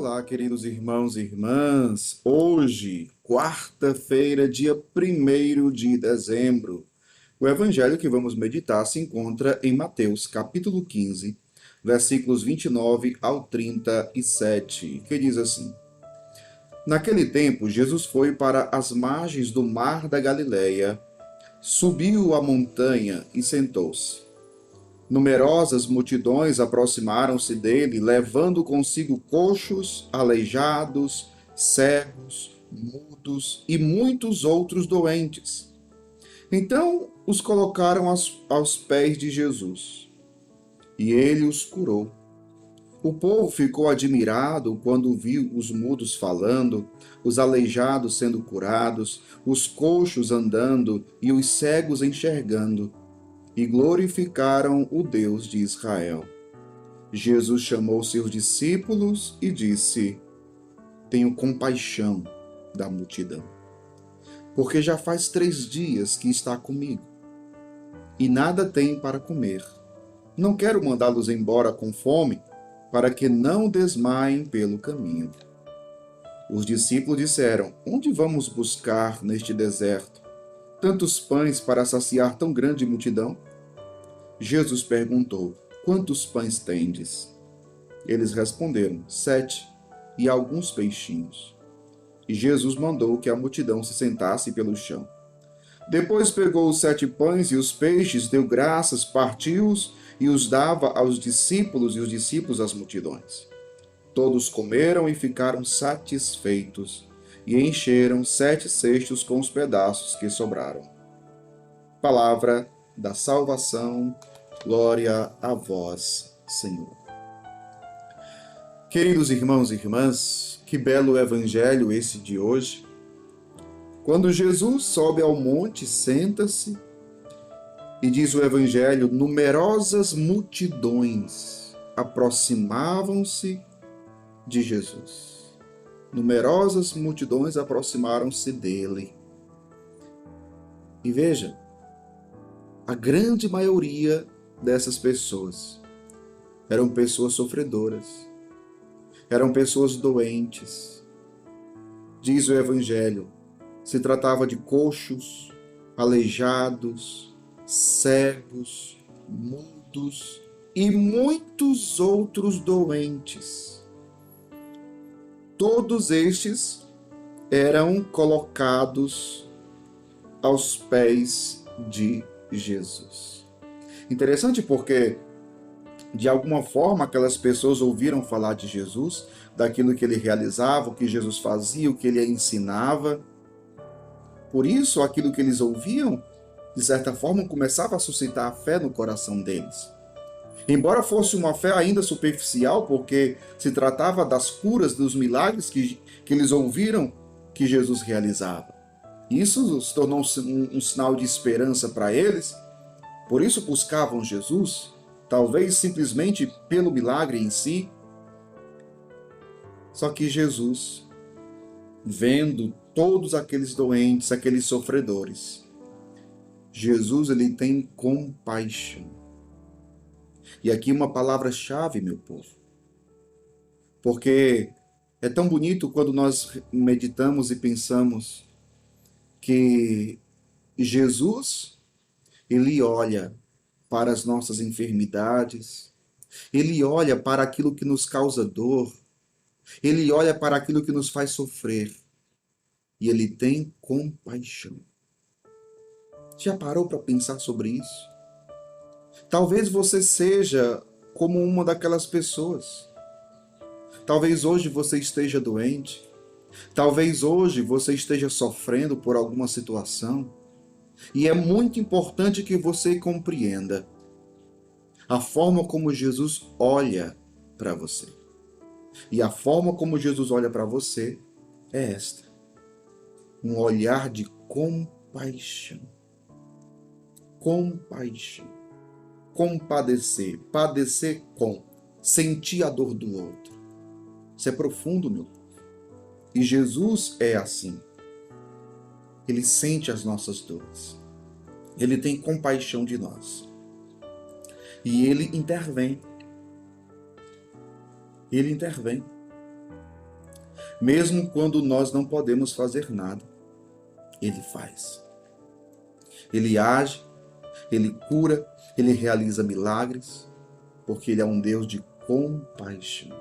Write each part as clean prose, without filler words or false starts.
Olá, queridos irmãos e irmãs. Hoje, quarta-feira, dia 1º de dezembro. O evangelho que vamos meditar se encontra em Mateus, capítulo 15, versículos 29 ao 37, que diz assim: Naquele tempo, Jesus foi para as margens do mar da Galileia, subiu a montanha e sentou-se. Numerosas multidões aproximaram-se dele, levando consigo coxos, aleijados, cegos, mudos e muitos outros doentes. Então os colocaram aos pés de Jesus, e ele os curou. O povo ficou admirado quando viu os mudos falando, os aleijados sendo curados, os coxos andando e os cegos enxergando, e glorificaram o Deus de Israel. Jesus chamou seus discípulos e disse: Tenho compaixão da multidão, porque já faz 3 dias que está comigo, e nada tem para comer. Não quero mandá-los embora com fome, para que não desmaiem pelo caminho. Os discípulos disseram: Onde vamos buscar neste deserto tantos pães para saciar tão grande multidão? Jesus perguntou: Quantos pães tendes? Eles responderam: 7, e alguns peixinhos. E Jesus mandou que a multidão se sentasse pelo chão. Depois pegou os 7 pães e os peixes, deu graças, partiu-os e os dava aos discípulos, e os discípulos às multidões. Todos comeram e ficaram satisfeitos, e encheram 7 cestos com os pedaços que sobraram. Palavra da salvação, glória a vós, Senhor. Queridos irmãos e irmãs, que belo evangelho esse de hoje. Quando Jesus sobe ao monte, senta-se, e diz o evangelho, numerosas multidões aproximavam-se de Jesus. Numerosas multidões aproximaram-se dele. E veja, a grande maioria dessas pessoas eram pessoas sofredoras, eram pessoas doentes. Diz o Evangelho, se tratava de coxos, aleijados, cegos, mudos e muitos outros doentes. Todos estes eram colocados aos pés de Jesus. Interessante porque, de alguma forma, aquelas pessoas ouviram falar de Jesus, daquilo que ele realizava, o que Jesus fazia, o que ele ensinava. Por isso, aquilo que eles ouviam, de certa forma, começava a suscitar a fé no coração deles. Embora fosse uma fé ainda superficial, porque se tratava das curas, dos milagres que eles ouviram que Jesus realizava. Isso se tornou um sinal de esperança para eles. Por isso buscavam Jesus, talvez simplesmente pelo milagre em si. Só que Jesus, vendo todos aqueles doentes, aqueles sofredores, Jesus, ele tem compaixão. E aqui uma palavra-chave, meu povo. Porque é tão bonito quando nós meditamos e pensamos que Jesus, ele olha para as nossas enfermidades, ele olha para aquilo que nos causa dor, ele olha para aquilo que nos faz sofrer, e ele tem compaixão. Já parou para pensar sobre isso? Talvez você seja como uma daquelas pessoas. Talvez hoje você esteja doente. Talvez hoje você esteja sofrendo por alguma situação. E é muito importante que você compreenda a forma como Jesus olha para você. E a forma como Jesus olha para você é esta: um olhar de compaixão. Compaixão. Compadecer. Padecer com. Sentir a dor do outro. Isso é profundo, meu povo. E Jesus é assim. Ele sente as nossas dores. Ele tem compaixão de nós. E ele intervém. Ele intervém. Mesmo quando nós não podemos fazer nada, Ele faz. Ele age, Ele cura, Ele realiza milagres, porque Ele é um Deus de compaixão.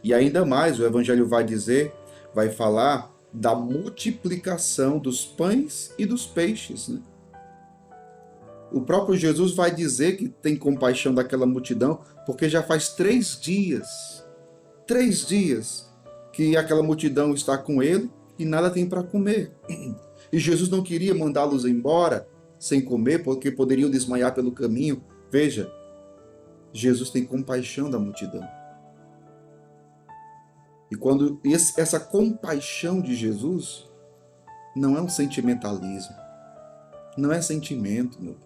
E ainda mais, o Evangelho vai dizer, vai falar da multiplicação dos pães e dos peixes, né? O próprio Jesus vai dizer que tem compaixão daquela multidão, porque já faz 3 dias que aquela multidão está com ele e nada tem para comer. E Jesus não queria mandá-los embora sem comer, porque poderiam desmaiar pelo caminho. Veja, Jesus tem compaixão da multidão. E quando essa compaixão de Jesus não é um sentimentalismo, não é sentimento, meu.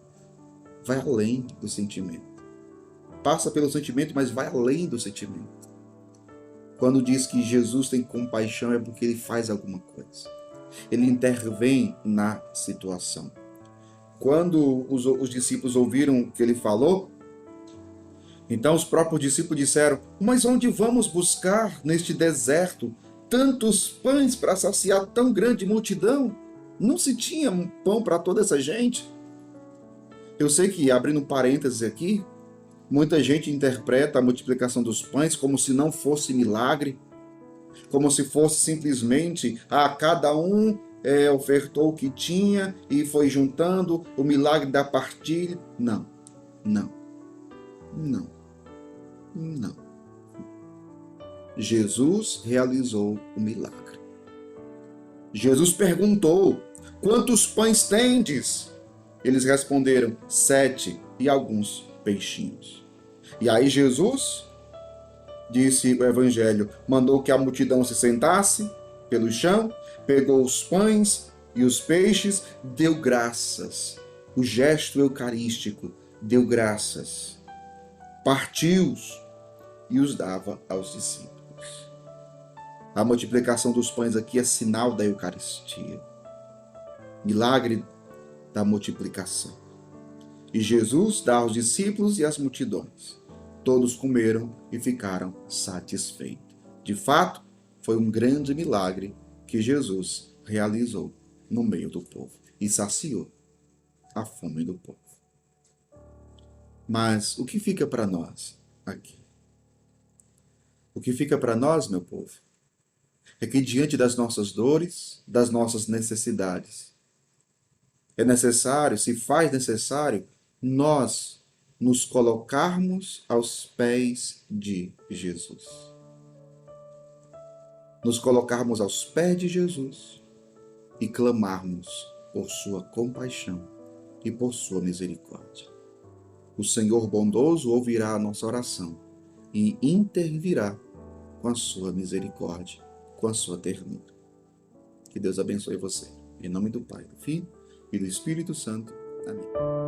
Vai além do sentimento. Passa pelo sentimento, mas vai além do sentimento. Quando diz que Jesus tem compaixão é porque ele faz alguma coisa. Ele intervém na situação. Quando os discípulos ouviram o que ele falou, então os próprios discípulos disseram: mas onde vamos buscar neste deserto tantos pães para saciar tão grande multidão? Não se tinha pão para toda essa gente? Eu sei que, abrindo um parênteses aqui, muita gente interpreta a multiplicação dos pães como se não fosse milagre, como se fosse simplesmente, cada um ofertou o que tinha e foi juntando o milagre da partilha. Não, não, não, não. Jesus realizou o milagre. Jesus perguntou: quantos pães tendes? Eles responderam: 7 e alguns peixinhos. E aí Jesus, disse o Evangelho, mandou que a multidão se sentasse pelo chão, pegou os pães e os peixes, deu graças. O gesto eucarístico, deu graças. Partiu-os e os dava aos discípulos. A multiplicação dos pães aqui é sinal da Eucaristia. Milagre da multiplicação. E Jesus dá aos discípulos e às multidões. Todos comeram e ficaram satisfeitos. De fato, foi um grande milagre que Jesus realizou no meio do povo e saciou a fome do povo. Mas o que fica para nós aqui? O que fica para nós, meu povo, é que diante das nossas dores, das nossas necessidades, é necessário, se faz necessário, nós nos colocarmos aos pés de Jesus. Nos colocarmos aos pés de Jesus e clamarmos por sua compaixão e por sua misericórdia. O Senhor bondoso ouvirá a nossa oração e intervirá com a sua misericórdia, com a sua ternura. Que Deus abençoe você. Em nome do Pai, do Filho e do Espírito Santo. Amém.